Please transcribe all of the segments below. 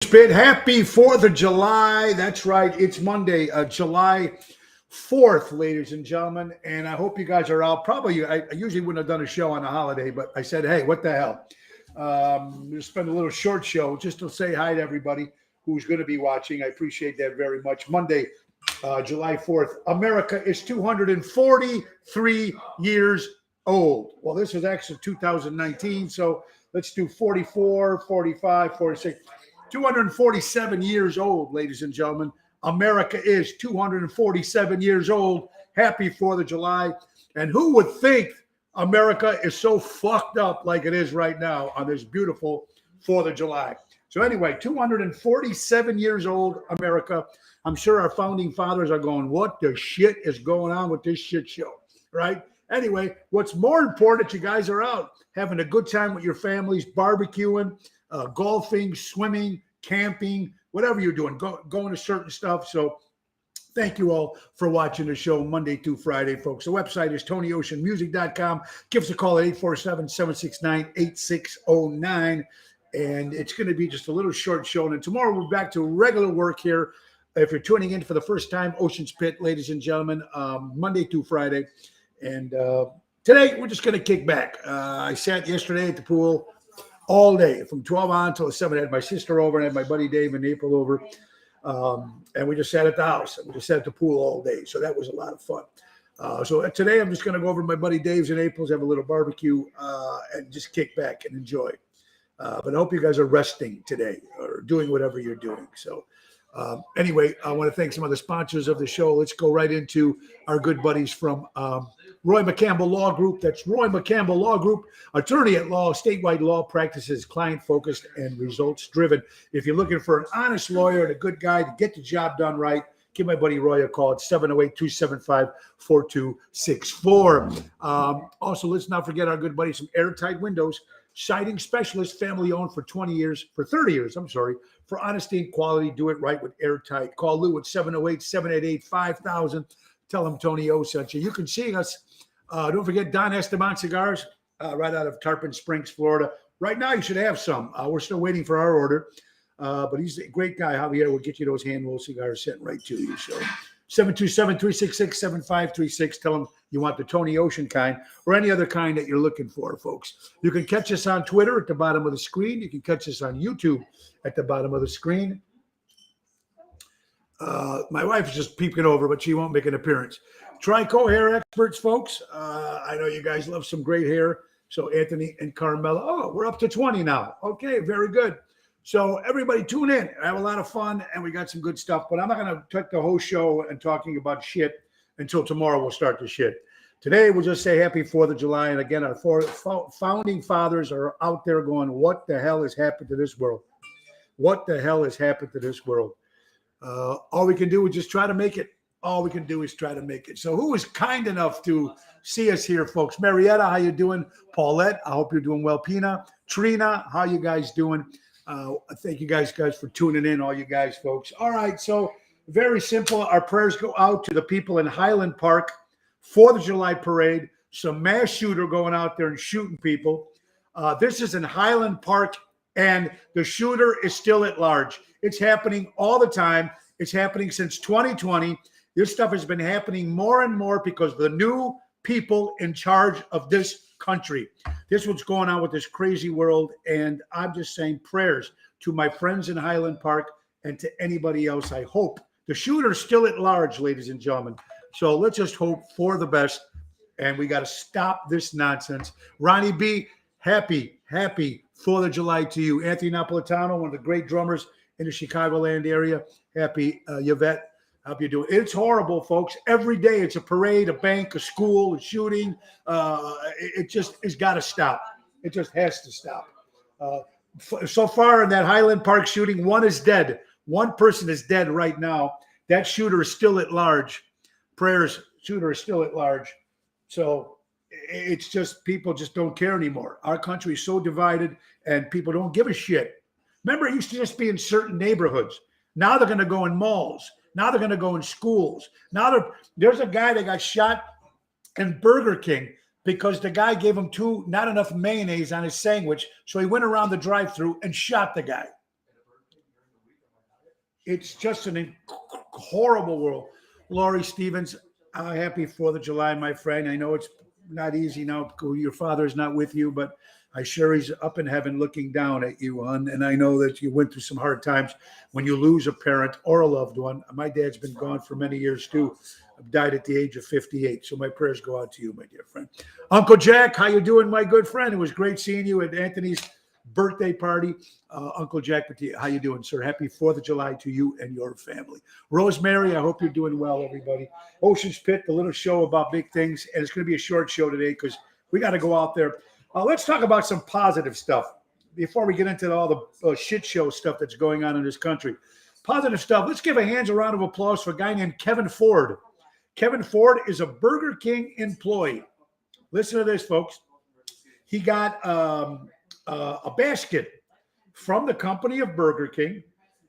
Spit, happy 4th of July. That's right. It's Monday, July 4th, ladies and gentlemen. And I hope you guys are out. Probably, I usually wouldn't have done a show on a holiday, but I said, hey, what the hell? We'll spend a little short show just to say hi to everybody who's going to be watching. I appreciate that very much. Monday, July 4th. America is 243 years old. Well, this is actually 2019. So let's do 44, 45, 46. 247 years old, ladies and gentlemen. America is 247 years old. Happy 4th of July. And who would think America is so fucked up like it is right now on this beautiful 4th of July? So anyway, 247 years old, America. I'm sure our founding fathers are going, what the shit is going on with this shit show, right? Anyway, what's more important, you guys are out having a good time with your families, barbecuing, golfing, swimming, camping, whatever you're doing, going to certain stuff. So thank you all for watching the show Monday through Friday, folks. The website is TonyOceanMusic.com. Give us a call at 847-769-8609. And it's going to be just a little short show. And then tomorrow we're back to regular work here. If you're tuning in for the first time, Ocean's Pit, ladies and gentlemen, Monday through Friday. And today we're just going to kick back. I sat yesterday at the pool all day from 12 on until 7. I had my sister over and I had my buddy Dave and April over. And we just sat at the house. We just sat at the pool all day. So that was a lot of fun. So today I'm just going to go over to my buddy Dave's and April's, have a little barbecue and just kick back and enjoy. But I hope you guys are resting today or doing whatever you're doing. So anyway, I want to thank some of the sponsors of the show. Let's go right into our good buddies from Roy McCampbell Law Group. That's Roy McCampbell Law Group, attorney at law, statewide law practices, client-focused and results-driven. If you're looking for an honest lawyer and a good guy to get the job done right, give my buddy Roy a call at 708-275-4264. Also, let's not forget our good buddies from Airtight Windows, siding specialist, family-owned for 30 years, for honesty and quality. Do it right with Airtight. Call Lou at 708-788-5000. Tell him Tony O sent you. You can see us. Don't forget Don Esteban Cigars, right out of Tarpon Springs, Florida. Right now, you should have some. We're still waiting for our order. But he's a great guy. Javier will get you those hand-rolled cigars sent right to you. So 727-366-7536. Tell him you want the Tony Ocean kind or any other kind that you're looking for, folks. You can catch us on Twitter at the bottom of the screen. You can catch us on YouTube at the bottom of the screen. My wife is just peeking over, but she won't make an appearance. Trico Hair Experts, folks. I know you guys love some great hair. So Anthony and Carmela. Oh, we're up to 20 now. Okay, very good. So everybody tune in. I have a lot of fun, and we got some good stuff. But I'm not going to take the whole show and talking about shit until tomorrow we'll start the shit. Today, we'll just say happy 4th of July. And again, our founding fathers are out there going, what the hell has happened to this world? What the hell has happened to this world? All we can do is just try to make it. All we can do is try to make it. So who is kind enough to see us here, folks? Marietta, how you doing? Paulette, I hope you're doing well. Pina, Trina, how you guys doing? Thank you guys for tuning in, all you guys, folks. All right, so very simple. Our prayers go out to the people in Highland Park, 4th of July parade, some mass shooter going out there and shooting people. This is in Highland Park, and the shooter is still at large. It's happening all the time. It's happening since 2020. This stuff has been happening more and more because of the new people in charge of this country. This is what's going on with this crazy world. And I'm just saying prayers to my friends in Highland Park and to anybody else. I hope the shooter's still at large, ladies and gentlemen. So let's just hope for the best. And we got to stop this nonsense. Ronnie B, happy 4th of July to you. Anthony Napolitano, one of the great drummers in the Chicagoland area. Happy, Yvette. Hope you're doing. It's horrible, folks. Every day it's a parade, a bank, a school, a shooting. It's got to stop. It just has to stop. So far in that Highland Park shooting, one is dead. One person is dead right now. That shooter is still at large. Prayers, shooter is still at large. So it's just people just don't care anymore. Our country is so divided and people don't give a shit. Remember, it used to just be in certain neighborhoods. Now they're going to go in malls. Now they're going to go in schools. Now there's a guy that got shot in Burger King because the guy gave him not enough mayonnaise on his sandwich. So he went around the drive-thru and shot the guy. It's just an horrible world. Laurie Stevens, happy 4th of July, my friend. I know it's not easy now. Your father's not with you, but I'm sure he's up in heaven looking down at you, hon. And I know that you went through some hard times when you lose a parent or a loved one. My dad's been gone for many years too. Died at the age of 58. So my prayers go out to you, my dear friend. Uncle Jack, how you doing, my good friend? It was great seeing you at Anthony's birthday party. Uncle Jack, how you doing, sir? Happy 4th of July to you and your family. Rosemary, I hope you're doing well, everybody. Ocean's Pit, the little show about big things. And it's going to be a short show today because we got to go out there. Let's talk about some positive stuff before we get into all the shit show stuff that's going on in this country. Positive stuff. Let's give a round of applause for a guy named Kevin Ford. Kevin Ford is a Burger King employee. Listen to this, folks. He got a basket from the company of Burger King,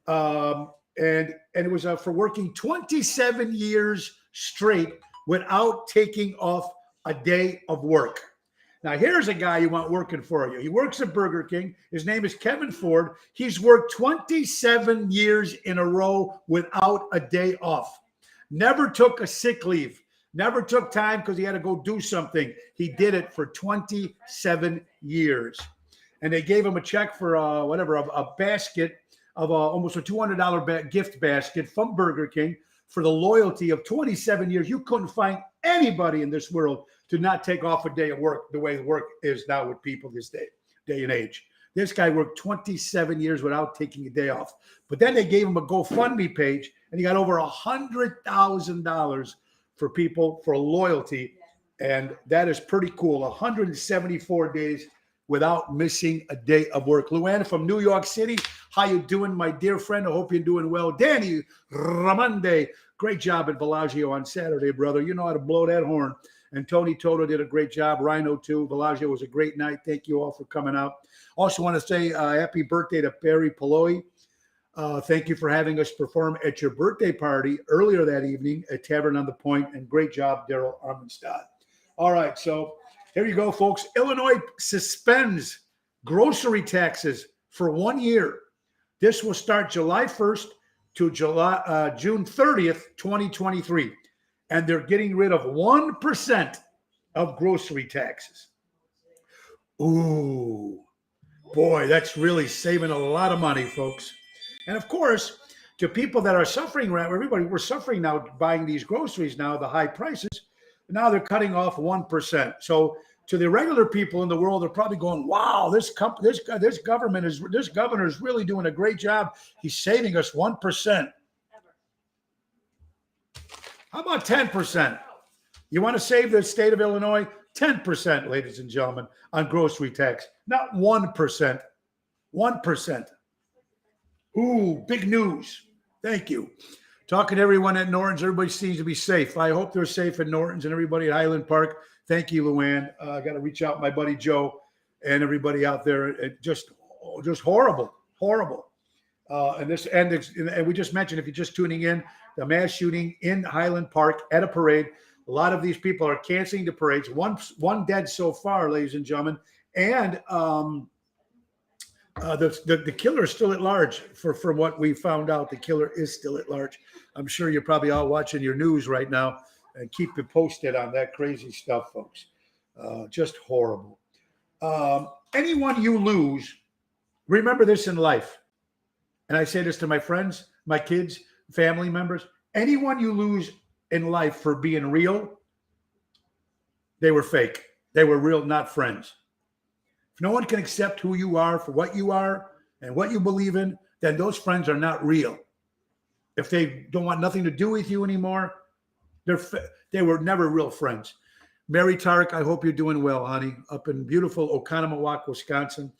and it was for working 27 years straight without taking off a day of work. Now, here's a guy you want working for you. He works at Burger King. His name is Kevin Ford. He's worked 27 years in a row without a day off. Never took a sick leave. Never took time because he had to go do something. He did it for 27 years. And they gave him a check for a basket of almost a $200 gift basket from Burger King for the loyalty of 27 years. You couldn't find anybody in this world to not take off a day of work the way the work is now with people this day and age. This guy worked 27 years without taking a day off. But then they gave him a GoFundMe page, and he got over $100,000 for people for loyalty. And that is pretty cool. 174 days without missing a day of work. Luann from New York City, how you doing, my dear friend? I hope you're doing well. Danny Ramonde, great job at Bellagio on Saturday, brother. You know how to blow that horn. And Tony Toto did a great job. Rhino, too. Bellagio was a great night. Thank you all for coming out. Also want to say happy birthday to Barry Paloi. Thank you for having us perform at your birthday party earlier that evening at Tavern on the Point. And great job, Daryl Armenstad. All right, so here you go, folks. Illinois suspends grocery taxes for 1 year. This will start July 1st to June 30th, 2023. And they're getting rid of 1% of grocery taxes. Ooh, boy, that's really saving a lot of money, folks. And of course, to people that are suffering, we're suffering now buying these groceries now, the high prices. Now they're cutting off 1%. So to the regular people in the world, they're probably going, wow, this governor is really doing a great job. He's saving us 1%. How about 10%? You want to save the state of Illinois? 10%, ladies and gentlemen, on grocery tax. Not 1%. 1%. Ooh, big news. Thank you. Talking to everyone at Norton's, everybody seems to be safe. I hope they're safe at Norton's and everybody at Highland Park. Thank you, Luann. I got to reach out to my buddy Joe and everybody out there. Just horrible, horrible. And we just mentioned, if you're just tuning in, the mass shooting in Highland Park at a parade. A lot of these people are canceling the parades. One dead so far, ladies and gentlemen. And the killer is still at large. From what we found out, the killer is still at large. I'm sure you're probably all watching your news right now and keep it posted on that crazy stuff, folks. Just horrible. Anyone you lose, remember this in life. And I say this to my friends, my kids, family members. Anyone you lose in life for being real, they were fake. They were real, not friends. If no one can accept who you are for what you are and what you believe in, then those friends are not real. If they don't want nothing to do with you anymore, they were never real friends. Mary Tark, I hope you're doing well, honey, up in beautiful Oconomowoc, Wisconsin.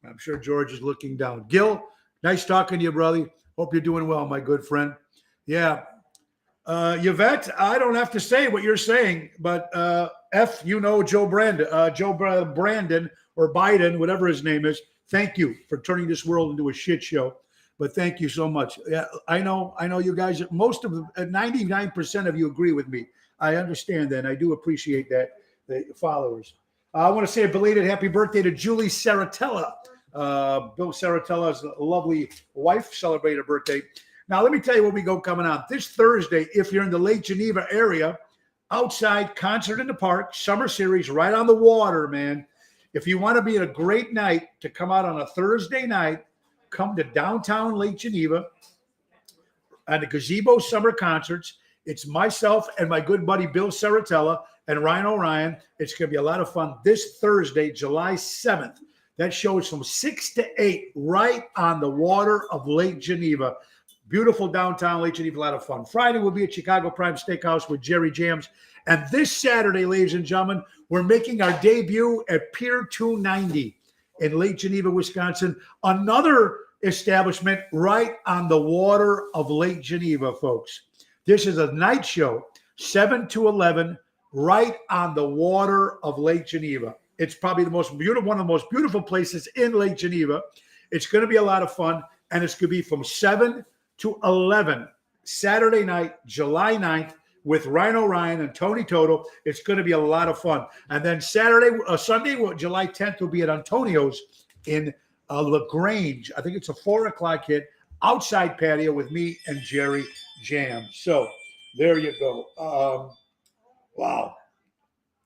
I'm sure George is looking down. Gil, nice talking to you, brother. Hope you're doing well, my good friend. Yeah. Yvette, I don't have to say what you're saying, but Joe Brandon or Biden, whatever his name is, thank you for turning this world into a shit show. But thank you so much. Yeah, I know you guys, most of them, 99% of you agree with me. I understand that. And I do appreciate that, the followers. I want to say a belated happy birthday to Julie Saratella. Bill Saratella's lovely wife celebrated her birthday. Now, let me tell you what we go coming on. This Thursday, if you're in the Lake Geneva area, outside, concert in the park, summer series, right on the water, man. If you want to be at a great night to come out on a Thursday night, come to downtown Lake Geneva at the Gazebo Summer Concerts. It's myself and my good buddy Bill Saratella and Ryan O'Ryan. It's going to be a lot of fun this Thursday, July 7th. That show is from 6 to 8 right on the water of Lake Geneva. Beautiful downtown Lake Geneva, a lot of fun. Friday will be at Chicago Prime Steakhouse with Jerry Jams. And this Saturday, ladies and gentlemen, we're making our debut at Pier 290 in Lake Geneva, Wisconsin. Another establishment right on the water of Lake Geneva, folks. This is a night show, 7 to 11, right on the water of Lake Geneva. It's probably the most beautiful, one of the most beautiful places in Lake Geneva. It's going to be a lot of fun, and it's going to be from 7 to 11, Saturday night, July 9th, with Ryan O'Ryan and Tony Toto. It's going to be a lot of fun. And then Sunday, July 10th, will be at Antonio's in LaGrange. I think it's a 4 o'clock hit, outside patio with me and Jerry Jam. So there you go. Wow.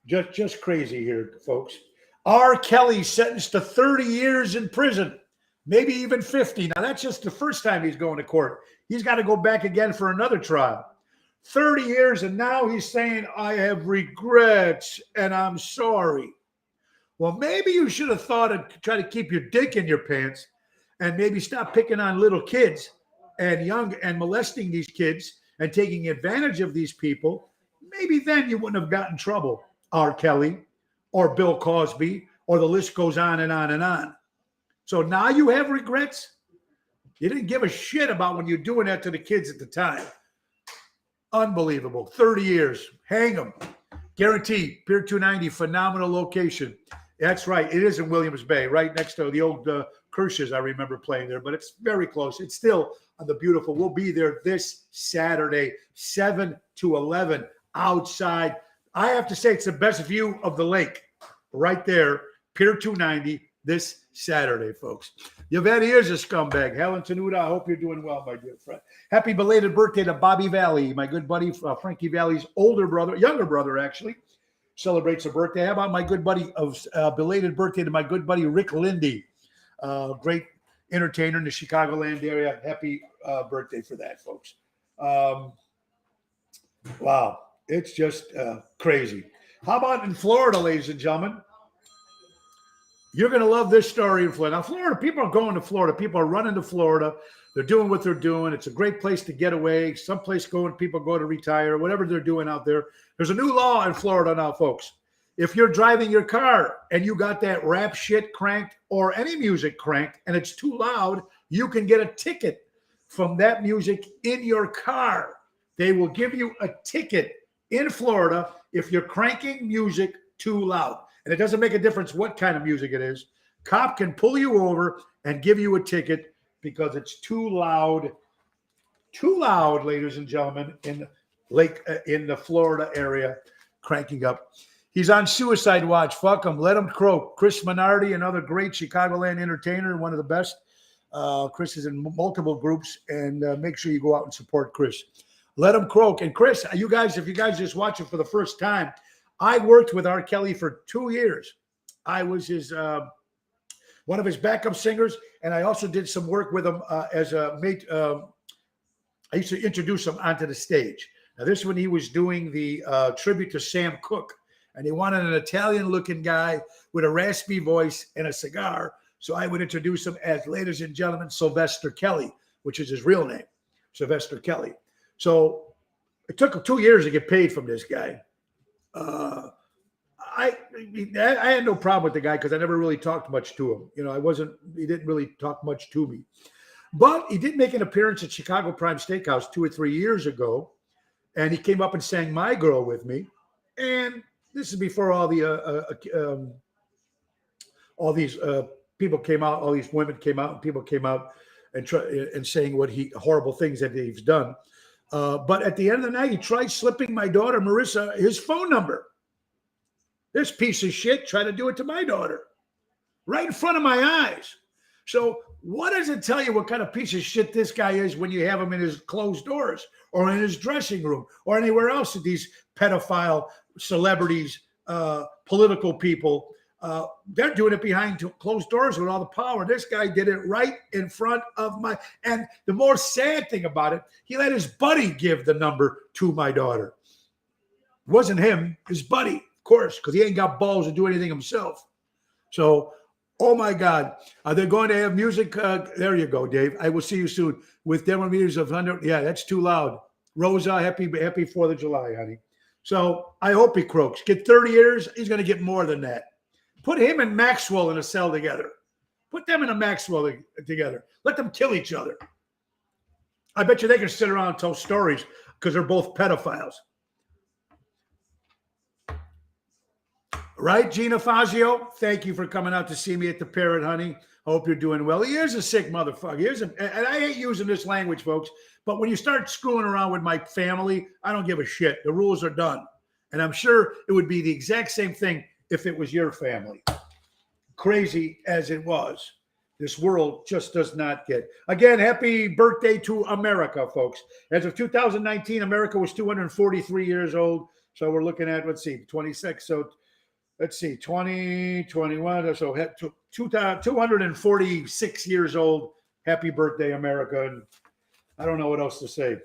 Just crazy here, folks. R. Kelly sentenced to 30 years in prison, maybe even 50. Now, that's just the first time he's going to court. He's got to go back again for another trial. 30 years, and now he's saying, I have regrets, and I'm sorry. Well, maybe you should have thought of try to keep your dick in your pants and maybe stop picking on little kids and molesting these kids and taking advantage of these people. Maybe then you wouldn't have gotten in trouble, R. Kelly or Bill Cosby, or the list goes on and on and on. So now you have regrets? You didn't give a shit about when you're doing that to the kids at the time. Unbelievable. 30 years. Hang them. Guaranteed. Pier 290, phenomenal location. That's right. It is in Williams Bay, right next to the old Kirsch's. I remember playing there, but it's very close. It's still on the beautiful. We'll be there this Saturday, 7 to 11, outside. I have to say it's the best view of the lake right there, Pier 290, this Saturday, folks. Yvette is a scumbag. Helen Tenuta, I hope you're doing well, my dear friend. Happy belated birthday to Bobby Valley, my good buddy, Frankie Valley's younger brother, actually, celebrates a birthday. How about my good buddy, belated birthday to my good buddy, Rick Lindy, great entertainer in the Chicagoland area. Happy birthday for that, folks. Wow. It's just crazy. How about in Florida, ladies and gentlemen? You're going to love this story in Florida. Now, Florida, people are going to Florida. People are running to Florida. They're doing what they're doing. It's a great place to get away. Someplace people go to retire, whatever they're doing out there. There's a new law in Florida now, folks. If you're driving your car and you got that rap shit cranked or any music cranked and it's too loud, you can get a ticket from that music in your car. They will give you a ticket in Florida if you're cranking music too loud. And it doesn't make a difference what kind of music it is. Cop can pull you over and give you a ticket because it's too loud, ladies and gentlemen, in the Florida area, cranking up. He's on suicide watch. Fuck him. Let him croak. Chris Minardi, another great Chicagoland entertainer, one of the best. Chris is in multiple groups, and make sure you go out and support Chris. Let him croak. And Chris, if you guys just watch it for the first time, I worked with R. Kelly for 2 years. I was his one of his backup singers, and I also did some work with him as a mate. I used to introduce him onto the stage. Now, this one he was doing the tribute to Sam Cooke, and he wanted an Italian-looking guy with a raspy voice and a cigar. So I would introduce him as, ladies and gentlemen, Sylvester Kelly, which is his real name, Sylvester Kelly. So it took 2 years to get paid from this guy. I had no problem with the guy because I never really talked much to him. You know, he didn't really talk much to me. But he did make an appearance at Chicago Prime Steakhouse 2 or 3 years ago, and he came up and sang My Girl with me. And this is before all these people came out, all these women came out, and people came out and saying horrible things that he's done. But at the end of the night, he tried slipping my daughter, Marissa, his phone number. This piece of shit tried to do it to my daughter right in front of my eyes. So what does it tell you what kind of piece of shit this guy is when you have him in his closed doors or in his dressing room or anywhere else that these pedophile celebrities, political people, they're doing it behind closed doors with all the power. This guy did it right in front of my, and the more sad thing about it, he let his buddy give the number to my daughter. It wasn't him, his buddy, of course, because he ain't got balls to do anything himself. So, oh my God, are they going to have music? There you go, Dave. I will see you soon with demometers of 100. Yeah, that's too loud. Rosa, happy 4th of July, honey. So I hope he croaks. Get 30 years. He's going to get more than that. Put him and Maxwell in a cell together. Put them in a Maxwell together. Let them kill each other. I bet you they can sit around and tell stories because they're both pedophiles. Right, Gina Fazio? Thank you for coming out to see me at the Parrot, honey. Hope you're doing well. He is a sick motherfucker. And I hate using this language, folks, but when you start screwing around with my family, I don't give a shit. The rules are done. And I'm sure it would be the exact same thing if it was your family. Crazy as it was, this world just does not get. Again, happy birthday to America, folks. As of 2019, America was 243 years old. So we're looking at, let's see, 26. So let's see, 2021. So 246 years old. Happy birthday, America. And I don't know what else to say.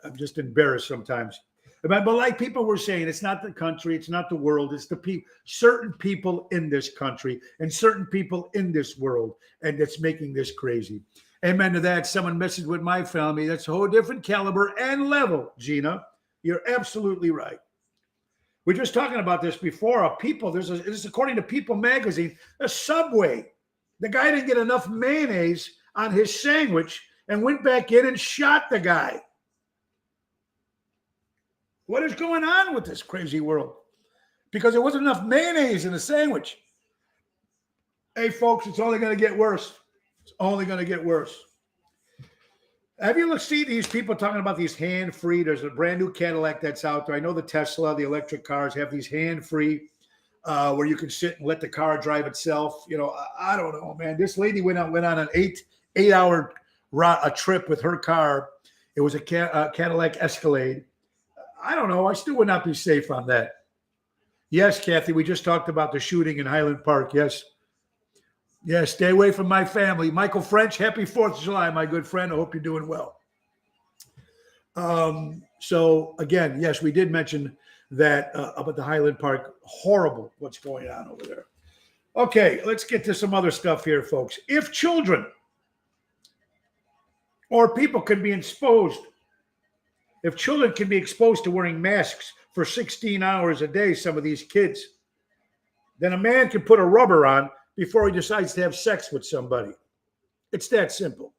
I'm just embarrassed sometimes. But like people were saying, it's not the country, it's not the world, it's the people, certain people in this country and certain people in this world, and it's making this crazy. Amen to that. Someone messes with my family. That's a whole different caliber and level, Gina. You're absolutely right. We're just talking about this before. This is according to People magazine, a Subway. The guy didn't get enough mayonnaise on his sandwich and went back in and shot the guy. What is going on with this crazy world? Because there wasn't enough mayonnaise in the sandwich. Hey, folks, it's only going to get worse. It's only going to get worse. Have you seen these people talking about these hand-free? There's a brand new Cadillac that's out there. I know the Tesla, the electric cars have these hand-free where you can sit and let the car drive itself. You know, I don't know, man. This lady went on an eight-hour trip with her car. It was a Cadillac Escalade. I don't know. I still would not be safe on that. Yes, Kathy, we just talked about the shooting in Highland Park. Yes. Yes, stay away from my family. Michael French, happy 4th of July, my good friend. I hope you're doing well. So, again, yes, we did mention that about the Highland Park. Horrible what's going on over there. Okay, let's get to some other stuff here, folks. If children or people can be exposed, if children can be exposed to wearing masks for 16 hours a day, some of these kids, then a man can put a rubber on before he decides to have sex with somebody. It's that simple.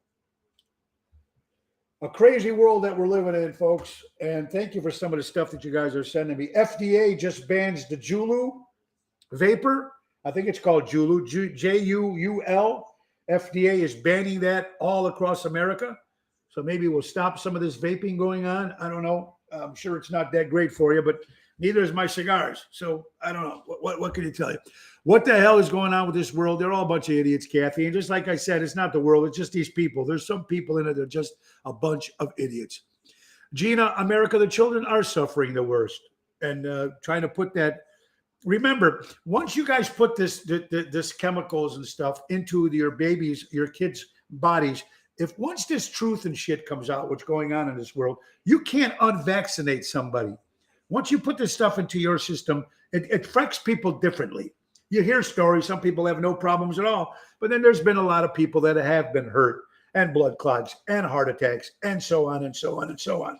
A crazy world that we're living in, folks. And thank you for some of the stuff that you guys are sending me. FDA just bans the Juul vapor. I think it's called Juul, J-U-U-L. FDA is banning that all across America. So maybe we'll stop some of this vaping going on. I don't know. I'm sure it's not that great for you, but neither is my cigars. So I don't know. What can you tell you? What the hell is going on with this world? They're all a bunch of idiots, Kathy. And just like I said, it's not the world. It's just these people. There's some people in it that are just a bunch of idiots. Gina, America, the children are suffering the worst. And trying to put that. Remember, once you guys put this chemicals and stuff into your babies, your kids' bodies, if once this truth and shit comes out, what's going on in this world, you can't unvaccinate somebody. Once you put this stuff into your system, it affects people differently. You hear stories, some people have no problems at all, but then there's been a lot of people that have been hurt and blood clots and heart attacks and so on and so on and so on.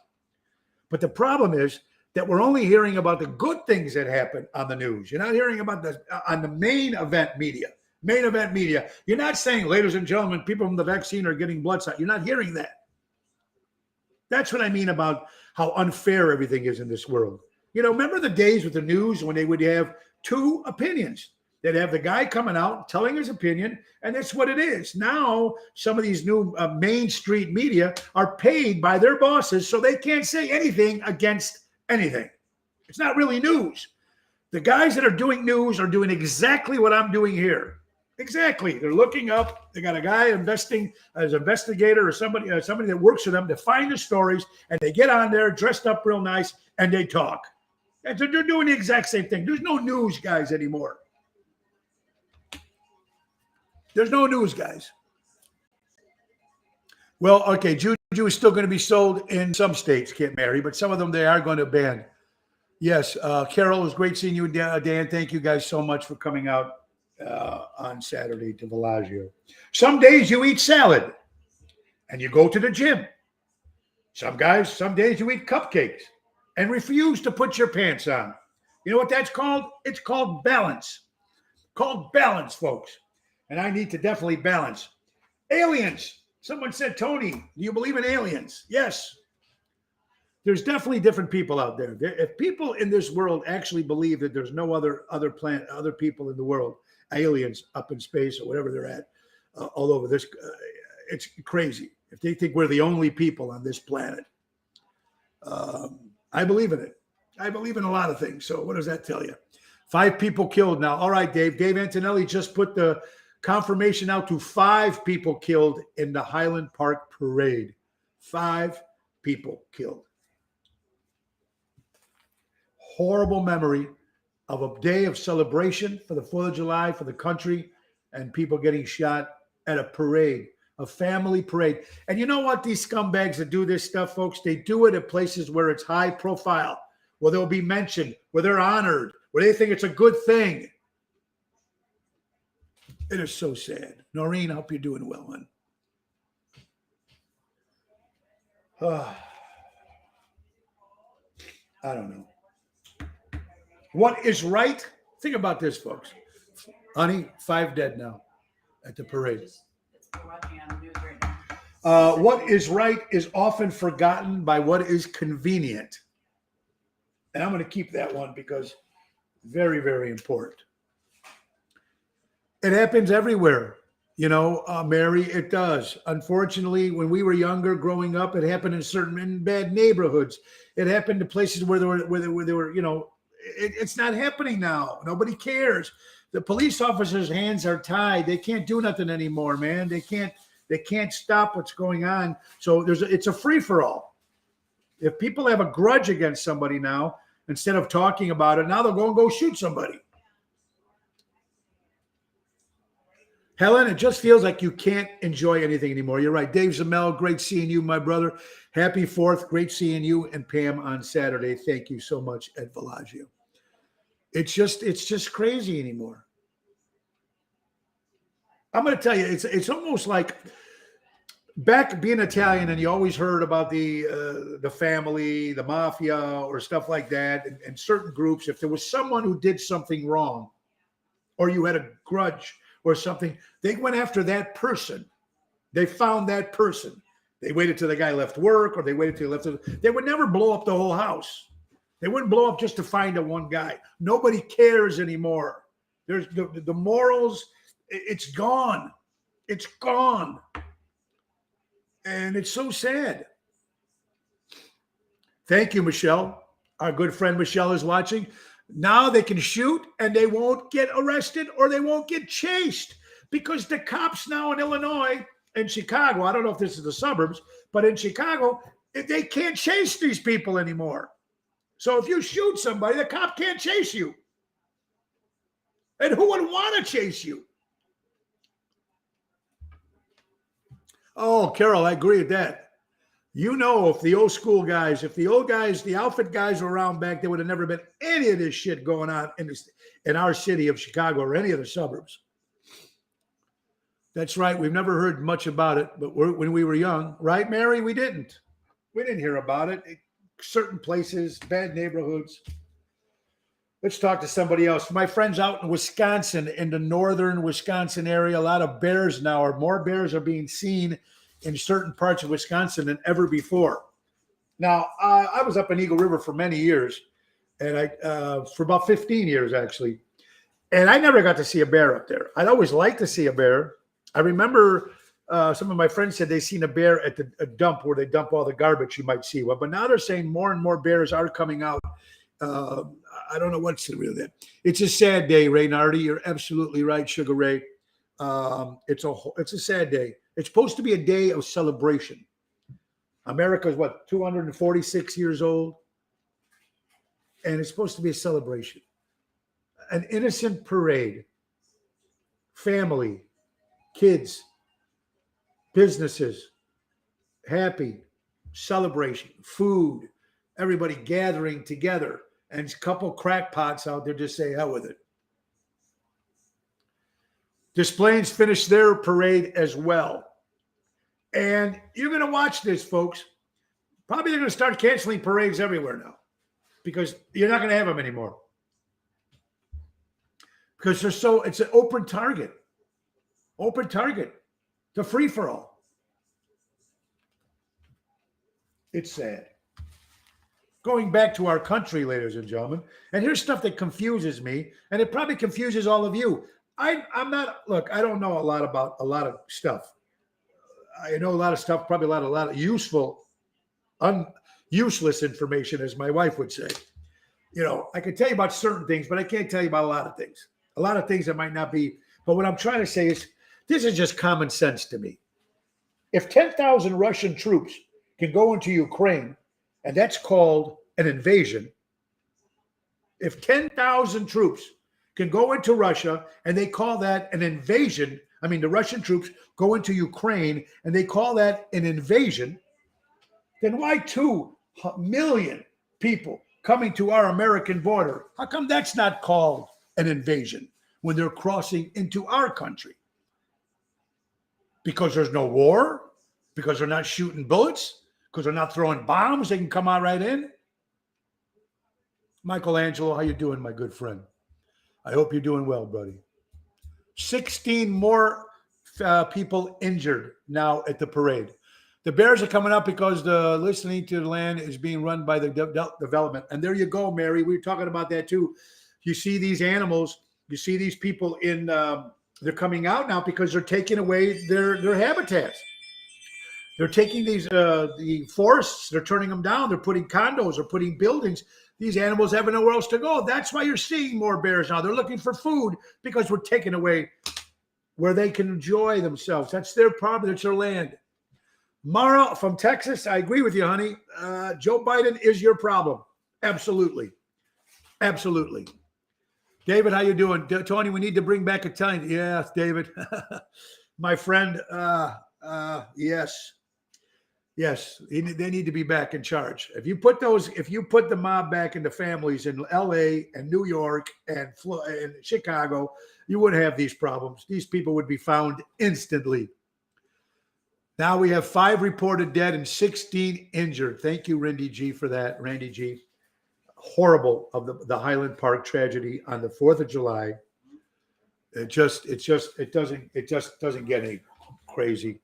But the problem is that we're only hearing about the good things that happen on the news. You're not hearing about on the main event media. Main event media. You're not saying, ladies and gentlemen, people from the vaccine are getting blood shot. You're not hearing that. That's what I mean about how unfair everything is in this world. You know, remember the days with the news when they would have two opinions? They'd have the guy coming out telling his opinion, and that's what it is. Now, some of these new Main Street media are paid by their bosses, so they can't say anything against anything. It's not really news. The guys that are doing news are doing exactly what I'm doing here. Exactly. They're looking up. They got a guy investing as an investigator or somebody that works for them to find the stories, and they get on there dressed up real nice and they talk. And they're doing the exact same thing. There's no news guys anymore. There's no news guys. Well, okay, Juju is still going to be sold in some states, can't marry, but some of them they are going to ban. Yes, Carol, it was great seeing you, Dan. Thank you guys so much for coming out on Saturday to Bellagio. Some days you eat salad and you go to the gym. Some days you eat cupcakes and refuse to put your pants on. You know what that's called? It's called balance. Called balance, folks. And I need to definitely balance. Aliens. Someone said, Tony, do you believe in aliens? Yes. There's definitely different people out there. If people in this world actually believe that there's no other planet, other people in the world, aliens up in space or whatever they're at, all over this, it's crazy. If they think we're the only people on this planet, I believe in it. I believe in a lot of things. So what does that tell you? 5 people killed now. All right, Dave. Dave Antonelli just put the confirmation out to 5 people killed in the Highland Park parade. 5 people killed. Horrible memory of a day of celebration for the 4th of July for the country and people getting shot at a parade, a family parade. And you know what? These scumbags that do this stuff, folks, they do it at places where it's high profile, where they'll be mentioned, where they're honored, where they think it's a good thing. It is so sad. Noreen, I hope you're doing well, man. I don't know. What is right? Think about this, folks. Honey, 5 dead now at the parade. What is right is often forgotten by what is convenient. And I'm going to keep that one because very, very important. It happens everywhere. You know, Mary, it does. Unfortunately, when we were younger, growing up, it happened in certain bad neighborhoods. It happened to places where there were, you know, it's not happening now. Nobody cares. The police officers' hands are tied. They can't do nothing anymore, man. They can't stop what's going on. So it's a free-for-all. If people have a grudge against somebody now, instead of talking about it, now they'll go shoot somebody. Helen, it just feels like you can't enjoy anything anymore. You're right. Dave Zamel, great seeing you, my brother. Happy 4th. Great seeing you and Pam on Saturday. Thank you so much at Bellagio. It's just crazy anymore. I'm going to tell you, it's almost like back being Italian, and you always heard about the family, the mafia, or stuff like that, and certain groups. If there was someone who did something wrong, or you had a grudge or something, they went after that person. They found that person. They waited till the guy left work, or they waited till he left. They would never blow up the whole house. They wouldn't blow up just to find a one guy. Nobody cares anymore. There's the morals. It's gone. It's gone. And it's so sad. Thank you, Michelle. Our good friend Michelle is watching. Now they can shoot and they won't get arrested or they won't get chased because the cops now in Illinois and Chicago, I don't know if this is the suburbs, but in Chicago, they can't chase these people anymore. So if you shoot somebody, the cop can't chase you. And who would want to chase you? Oh, Carol, I agree with that. You know, if the old school guys, if the old guys, the outfit guys were around back, there would have never been any of this shit going on in our city of Chicago or any of the suburbs. That's right. We've never heard much about it, but when we were young, right, Mary? We didn't hear about it. Certain places, bad neighborhoods. Let's talk to somebody else. My friends out in Wisconsin, in the northern Wisconsin area, a lot of bears now, or more bears are being seen in certain parts of Wisconsin than ever before. Now, I was up in Eagle River for many years, and for about 15 years, actually. And I never got to see a bear up there. I'd always like to see a bear. I remember some of my friends said they seen a bear at a dump where they dump all the garbage. You might see one. But now they're saying more and more bears are coming out. I don't know what's the real that. It's a sad day, Ray Nardi. You're absolutely right, Sugar Ray. It's a sad day. It's supposed to be a day of celebration. America's what, 246 years old? And it's supposed to be a celebration. An innocent parade. Family, kids, businesses, happy, celebration, food, everybody gathering together, and a couple crackpots out there just say, hell with it. Des Plaines finished their parade as well. And you're going to watch this, folks. Probably they're going to start canceling parades everywhere now because you're not going to have them anymore. Because it's an open target. Open target. It's a free-for-all. It's sad. Going back to our country, ladies and gentlemen, and here's stuff that confuses me, and it probably confuses all of you. I don't know a lot about a lot of stuff. I know a lot of stuff, probably a lot of useful, useless information, as my wife would say. You know, I can tell you about certain things, but I can't tell you about a lot of things. A lot of things that might not be. But what I'm trying to say is, this is just common sense to me. If 10,000 Russian troops can go into Ukraine, and that's called an invasion. If 10,000 troops can go into Russia and they call that an invasion, I mean, the Russian troops go into Ukraine and they call that an invasion, then why 2 million people coming to our American border? How come that's not called an invasion when they're crossing into our country? Because there's no war? Because they're not shooting bullets? Because they're not throwing bombs? They can come out right in? Michelangelo, how you doing, my good friend? I hope you're doing well, buddy. 16 more people injured now at the parade. The Bears are coming up because the listening to the land is being run by the development. And there you go, Mary. We were talking about that too. You see these animals, you see these people in, they're coming out now because they're taking away their habitats. They're taking these the forests, they're turning them down, they're putting condos, they're putting buildings. These animals have nowhere else to go. That's why you're seeing more bears now. They're looking for food because we're taking away where they can enjoy themselves. That's their problem. That's their land. Mara from Texas, I agree with you, honey. Joe Biden is your problem. Absolutely. Absolutely. David, how you doing? Tony, we need to bring back Italian. Yes, David. My friend, yes. Yes, they need to be back in charge. If you put the mob back into families in LA and New York and Chicago, you wouldn't have these problems. These people would be found instantly. Now we have 5 reported dead and 16 injured. Thank you, Randy G, for that. Randy G. Horrible of the Highland Park tragedy on the 4th of July. It just doesn't get any crazy.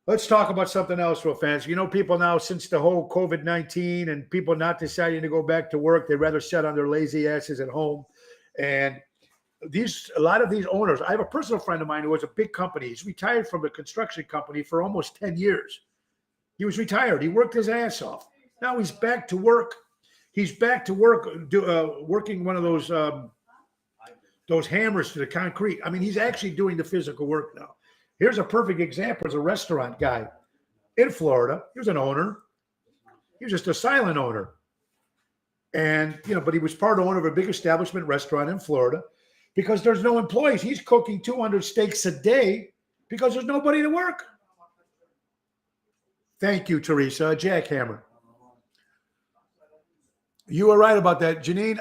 Let's talk about something else, real fans. You know, people now, since the whole COVID-19 and people not deciding to go back to work, they'd rather sit on their lazy asses at home. And a lot of these owners, I have a personal friend of mine who has a big company. He's retired from a construction company for almost 10 years. He was retired. He worked his ass off. Now he's back to work. He's back to work, working one of those hammers to the concrete. I mean, he's actually doing the physical work now. Here's a perfect example. There's a restaurant guy in Florida. He was an owner. He was just a silent owner. And, but he was part owner of a big establishment restaurant in Florida because there's no employees. He's cooking 200 steaks a day because there's nobody to work. Thank you, Teresa. Jackhammer. You were right about that. Janine,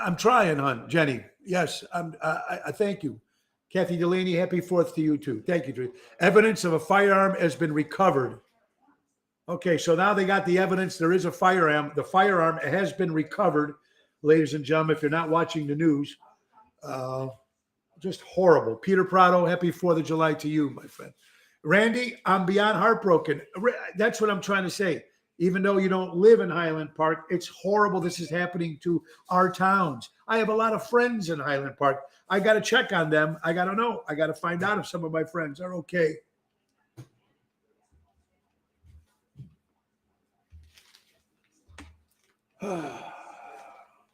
I'm trying, hon. Jenny. Yes, I thank you. Kathy Delaney, happy 4th to you too. Thank you, Drew. Evidence of a firearm has been recovered. Okay, so now they got the evidence. There is a firearm. The firearm has been recovered, ladies and gentlemen, if you're not watching the news. Just horrible. Peter Prado, happy 4th of July to you, my friend. Randy, I'm beyond heartbroken. That's what I'm trying to say. Even though you don't live in Highland Park, it's horrible. This is happening to our towns. I have a lot of friends in Highland Park. I got to check on them. I got to know. I got to find out if some of my friends are okay.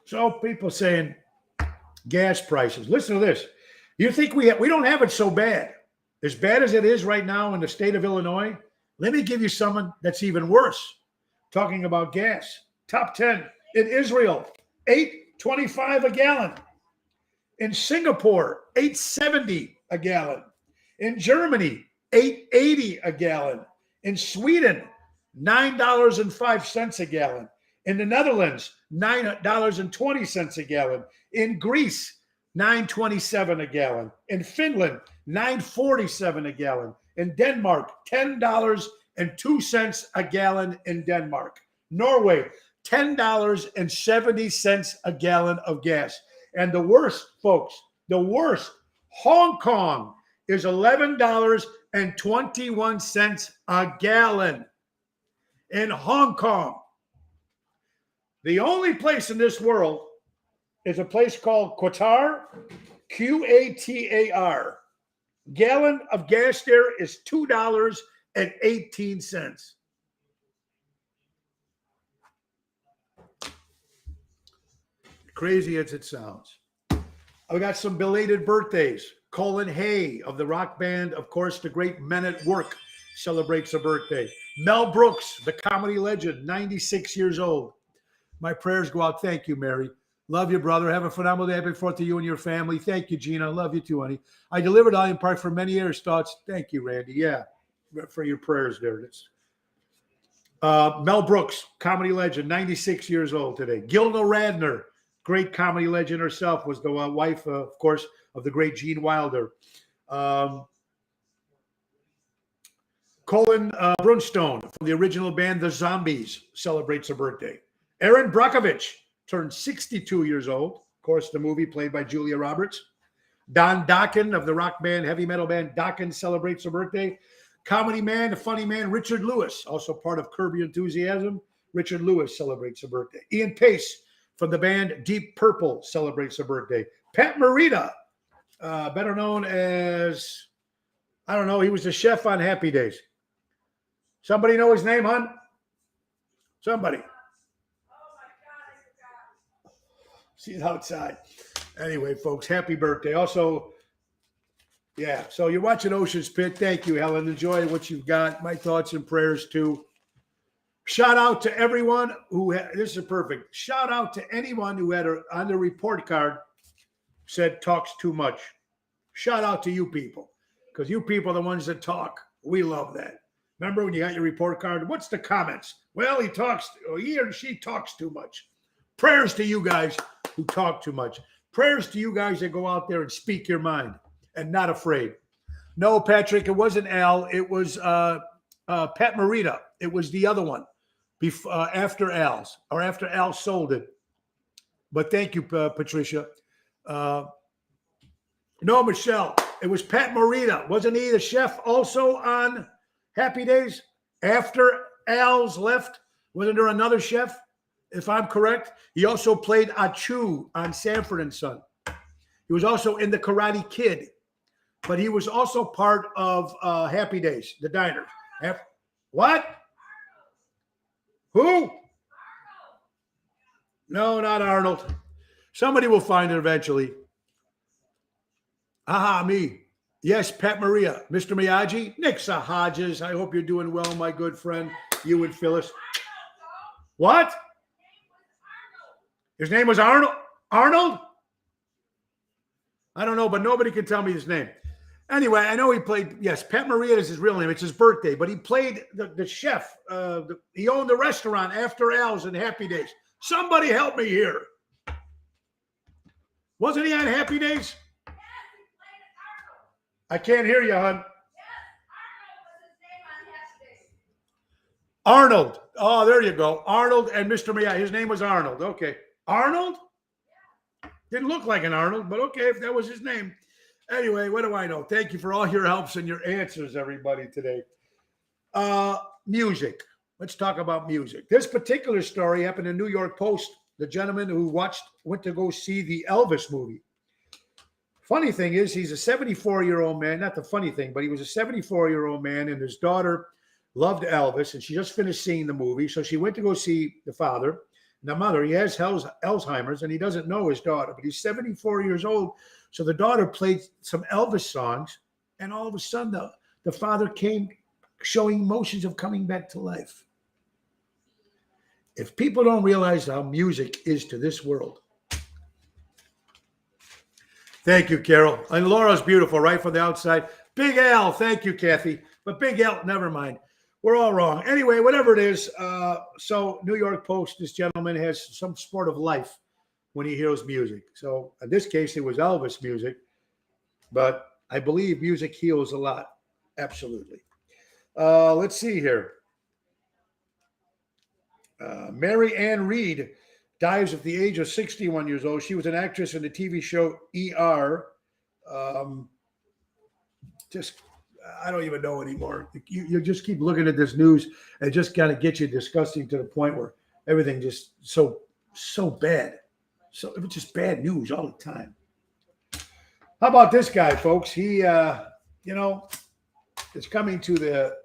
So people saying gas prices. Listen to this. You think we don't have it so bad. As bad as it is right now in the state of Illinois, let me give you someone that's even worse. Talking about gas. Top 10 in Israel, $8.25 a gallon. In Singapore, $8.70 a gallon. In Germany, $8.80 a gallon. In Sweden, $9.05 a gallon. In the Netherlands, $9.20 a gallon. In Greece, $9.27 a gallon. In Finland, $9.47 a gallon. In Denmark, $10.02 a gallon in Denmark. Norway, $10.70 a gallon of gas. And the worst, Hong Kong is $11.21 a gallon. In Hong Kong, the only place in this world is a place called Qatar, Qatar. Gallon of gas there is $2.18. Crazy as it sounds. I got some belated birthdays. Colin Hay of the rock band, of course, the great Men at Work, celebrates a birthday. Mel Brooks, the comedy legend, 96 years old. My prayers go out. Thank you, Mary. Love you, brother. Have a phenomenal day. Happy 4th to you and your family. Thank you, Gina. Love you too, honey. I delivered Allen Park for many years. Thoughts. Thank you, Randy. Yeah, for your prayers there. It is. Mel Brooks, comedy legend, 96 years old today. Gilda Radner, great comedy legend herself, was the wife, of course, of the great Gene Wilder. Colin Brunstone from the original band The Zombies celebrates a birthday. Aaron Brockovich turned 62 years old. Of course, the movie played by Julia Roberts. Don Dokken of the rock band, heavy metal band Dokken celebrates a birthday. Comedy man, the funny man, Richard Lewis, also part of Curb Your Enthusiasm. Richard Lewis celebrates a birthday. Ian Pace from the band Deep Purple celebrates a birthday. Pat Morita, better known as, I don't know, he was the chef on Happy Days. Somebody know his name, hon? Somebody. She's outside. Anyway, folks, happy birthday. Also, yeah, so you're watching Ocean's Pit. Thank you, Helen. Enjoy what you've got. My thoughts and prayers, too. Shout out to everyone who this is perfect. Shout out to anyone who had on the report card said talks too much. Shout out to you people, because you people are the ones that talk. We love that. Remember when you got your report card? What's the comments? Well, he or she talks too much. Prayers to you guys who talk too much. Prayers to you guys that go out there and speak your mind and not afraid. No, Patrick, it wasn't Al. It was Pat Morita. It was the other one after Al's, or after Al sold it. But thank you, Patricia. No, Michelle. It was Pat Morita. Wasn't he the chef also on Happy Days? After Al's left, wasn't there another chef? If I'm correct, he also played Achu on Sanford and Son. He was also in The Karate Kid, but he was also part of Happy Days, the diner. What? Who? No, not Arnold. Somebody will find it eventually. Aha, me. Yes, Pat Maria. Mr. Miyagi. Nixa Hodges. I hope you're doing well, my good friend. You and Phyllis. What? His name was Arnold? Arnold? I don't know, but nobody can tell me his name. Anyway, I know he played, yes, Pat Morita is his real name. It's his birthday, but he played the chef. He owned the restaurant after Al's in Happy Days. Somebody help me here. Wasn't he on Happy Days? Yes, he played Arnold. I can't hear you, hon. Yes, Arnold was his name on Happy Days. Arnold. Oh, there you go. Arnold and Mr. Miyagi. His name was Arnold. Okay. Arnold? Didn't look like an Arnold, but okay, if that was his name. Anyway, what do I know? Thank you for all your helps and your answers, everybody, today. Music. Let's talk about music. This particular story happened in New York Post. The gentleman who went to go see the Elvis movie. Funny thing is, he's a 74-year-old man. Not the funny thing, but he was a 74-year-old man, and his daughter loved Elvis, and she just finished seeing the movie. So she went to go see the father. The mother, he has Alzheimer's, and he doesn't know his daughter, but he's 74 years old. So the daughter played some Elvis songs, and all of a sudden the father came showing motions of coming back to life. If people don't realize how music is to this world. Thank you, Carol. And Laura's beautiful, right from the outside. Big Al, thank you, Kathy. But Big Al, never mind. We're all wrong. Anyway, whatever it is. So New York Post, this gentleman has some sort of life when he hears music. So in this case, it was Elvis music. But I believe music heals a lot. Absolutely. Let's see here. Mary Ann Reed dies at the age of 61 years old. She was an actress in the TV show ER. I don't even know anymore. You just keep looking at this news and it just kind of gets you disgusting to the point where everything just so bad. So it was just bad news all the time. How about this guy, folks? He, it's coming to the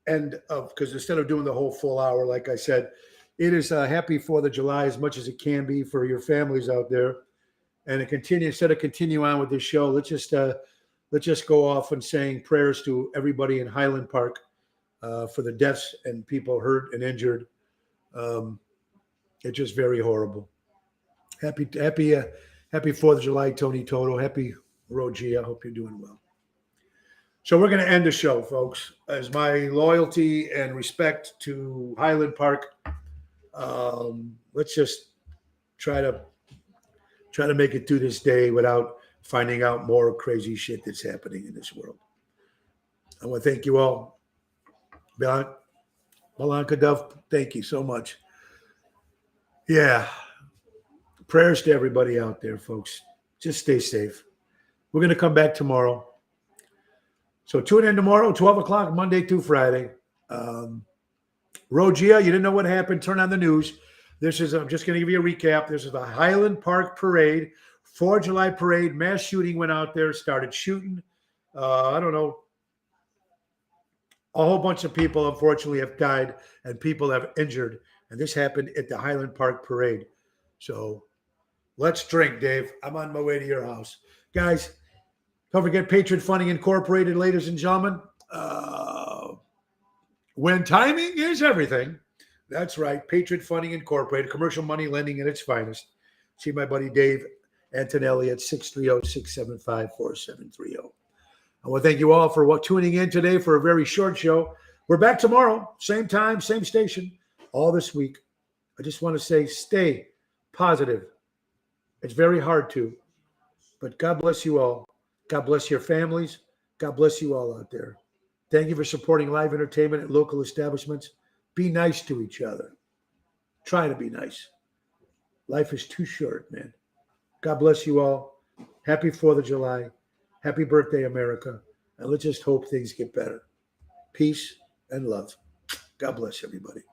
end of, because instead of doing the whole full hour, like I said, it is a happy 4th of July as much as it can be for your families out there. And instead of continue on with this show, let's just go off and saying prayers to everybody in Highland Park for the deaths and people hurt and injured. It's just very horrible. Happy 4th of July, Tony Toto. Happy Rogia. I hope you're doing well. So we're going to end the show, folks. As my loyalty and respect to Highland Park, let's just try to make it through this day without finding out more crazy shit that's happening in this world. I want to thank you all. Malanka Dove, thank you so much. Yeah. Prayers to everybody out there, folks. Just stay safe. We're going to come back tomorrow. So tune in tomorrow, 12 o'clock, Monday through Friday. Rogia, you didn't know what happened. Turn on the news. I'm just going to give you a recap. This is the Highland Park Parade, 4th of July parade. Mass shooting went out there, started shooting. I don't know. A whole bunch of people, unfortunately, have died and people have injured. And this happened at the Highland Park Parade. So let's drink, Dave. I'm on my way to your house. Guys, don't forget Patriot Funding Incorporated, ladies and gentlemen. When timing is everything. That's right. Patriot Funding Incorporated, commercial money lending at its finest. See my buddy Dave Antonelli at 630-675-4730. I want to thank you all for tuning in today for a very short show. We're back tomorrow, same time, same station, all this week. I just want to say stay positive. It's very hard to, but God bless you all. God bless your families. God bless you all out there. Thank you for supporting live entertainment at local establishments. Be nice to each other. Try to be nice. Life is too short, man. God bless you all. Happy 4th of July. Happy birthday, America. And let's just hope things get better. Peace and love. God bless everybody.